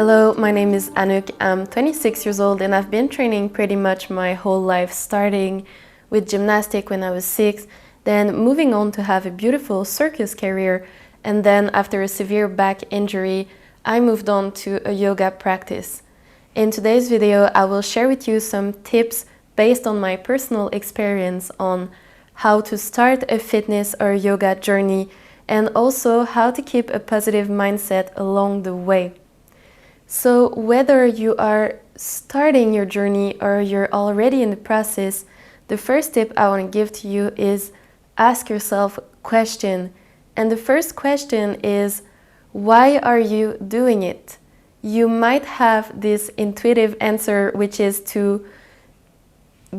Hello, my name is Anouk. I'm 26 years old and I've been training pretty much my whole life, starting with gymnastics when I was 6, then moving on to have a beautiful circus career, and then after a severe back injury, I moved on to a yoga practice. In today's video, I will share with you some tips based on my personal experience on how to start a fitness or yoga journey, and also how to keep a positive mindset along the way. So whether you are starting your journey or you're already in the process, the first tip I want to give to you is ask yourself a question. And the first question is, why are you doing it? You might have this intuitive answer, which is to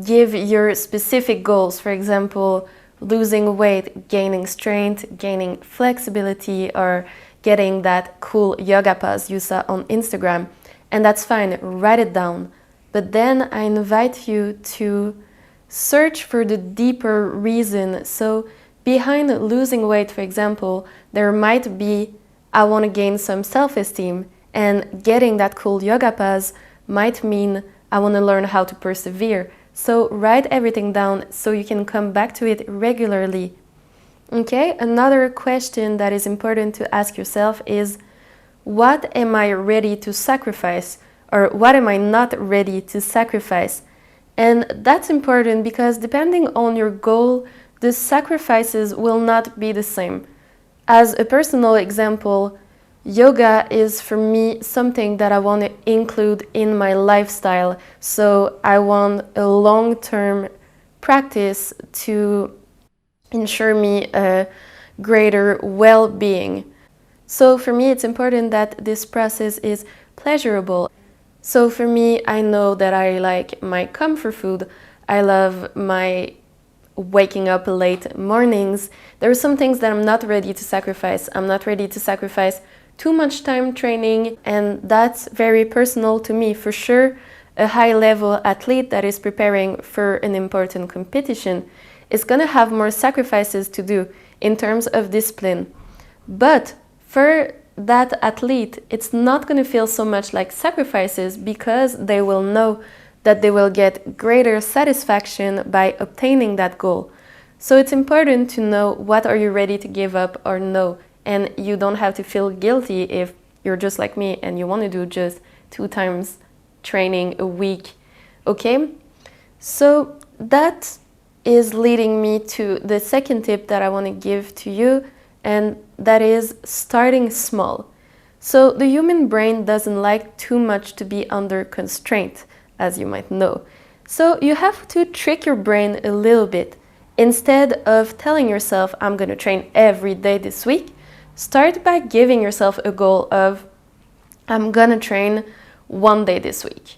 give your specific goals. For example, losing weight, gaining strength, gaining flexibility, or getting that cool yoga pose you saw on Instagram. And that's fine, write it down. But then I invite you to search for the deeper reason. So behind losing weight, for example, there might be, I want to gain some self-esteem, and getting that cool yoga pose might mean I want to learn how to persevere. So write everything down so you can come back to it regularly. Okay, another question that is important to ask yourself is, what am I ready to sacrifice, or what am I not ready to sacrifice? And that's important because depending on your goal, the sacrifices will not be the same. As a personal example, yoga is for me something that I want to include in my lifestyle. So I want a long-term practice to ensure me a greater well-being. So for me, it's important that this process is pleasurable. So for me, I know that I like my comfort food. I love my waking up late mornings. There are some things that I'm not ready to sacrifice. I'm not ready to sacrifice too much time training, and that's very personal to me. For sure, a high-level athlete that is preparing for an important competition is going to have more sacrifices to do in terms of discipline. But for that athlete, it's not going to feel so much like sacrifices because they will know that they will get greater satisfaction by obtaining that goal. So it's important to know what are you ready to give up or no. And you don't have to feel guilty if you're just like me and you want to do just 2 times training a week. Okay? So that is leading me to the second tip that I want to give to you, and that is starting small. So the human brain doesn't like too much to be under constraint, as you might know. So you have to trick your brain a little bit. Instead of telling yourself, I'm going to train every day this week, start by giving yourself a goal of, I'm going to train 1 day this week.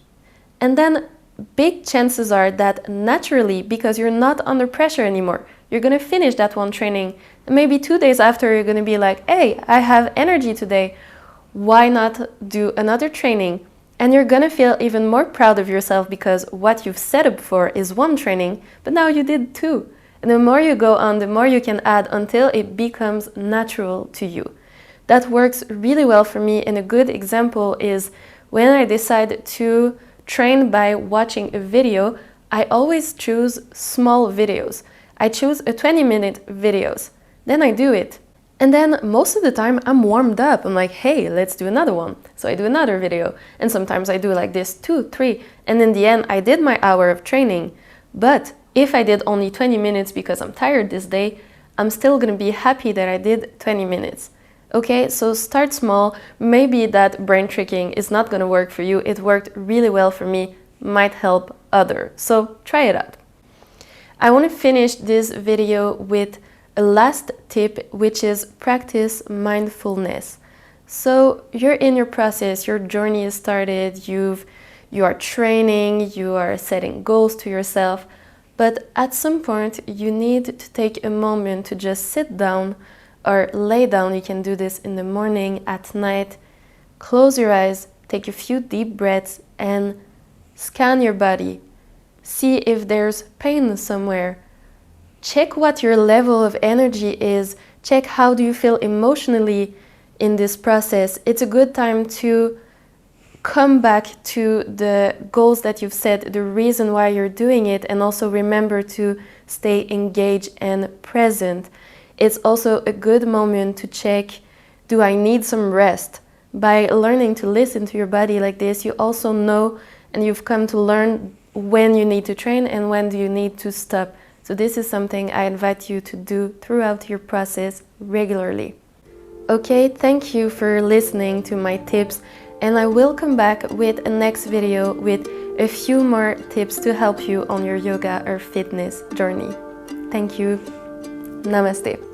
And then big chances are that naturally, because you're not under pressure anymore, you're going to finish that one training. And maybe 2 days after, you're going to be like, hey, I have energy today. Why not do another training? And you're going to feel even more proud of yourself because what you've set up for is 1 training, but now you did 2. And the more you go on, the more you can add until it becomes natural to you. That works really well for me, and a good example is when I decide to train by watching a video, I always choose small videos. I choose a 20-minute videos. Then I do it. And then most of the time I'm warmed up. I'm like, hey, let's do another one. So I do another video. And sometimes I do like this 2, 3. And in the end, I did my hour of training. But if I did only 20 minutes because I'm tired this day, I'm still going to be happy that I did 20 minutes. Okay, so start small. Maybe that brain tricking is not going to work for you. It worked really well for me, might help others. So try it out. I want to finish this video with a last tip, which is practice mindfulness. So you're in your process, your journey is started, you are training, you are setting goals to yourself, but at some point you need to take a moment to just sit down or lay down. You can do this in the morning, at night. Close your eyes, take a few deep breaths and scan your body. See if there's pain somewhere. Check what your level of energy is. Check how do you feel emotionally in this process. It's a good time to come back to the goals that you've set, the reason why you're doing it, and also remember to stay engaged and present. It's also a good moment to check, do I need some rest? By learning to listen to your body like this, you also know, and you've come to learn when you need to train and when do you need to stop. So this is something I invite you to do throughout your process regularly. Okay, thank you for listening to my tips, and I will come back with a next video with a few more tips to help you on your yoga or fitness journey. Thank you. Namaste.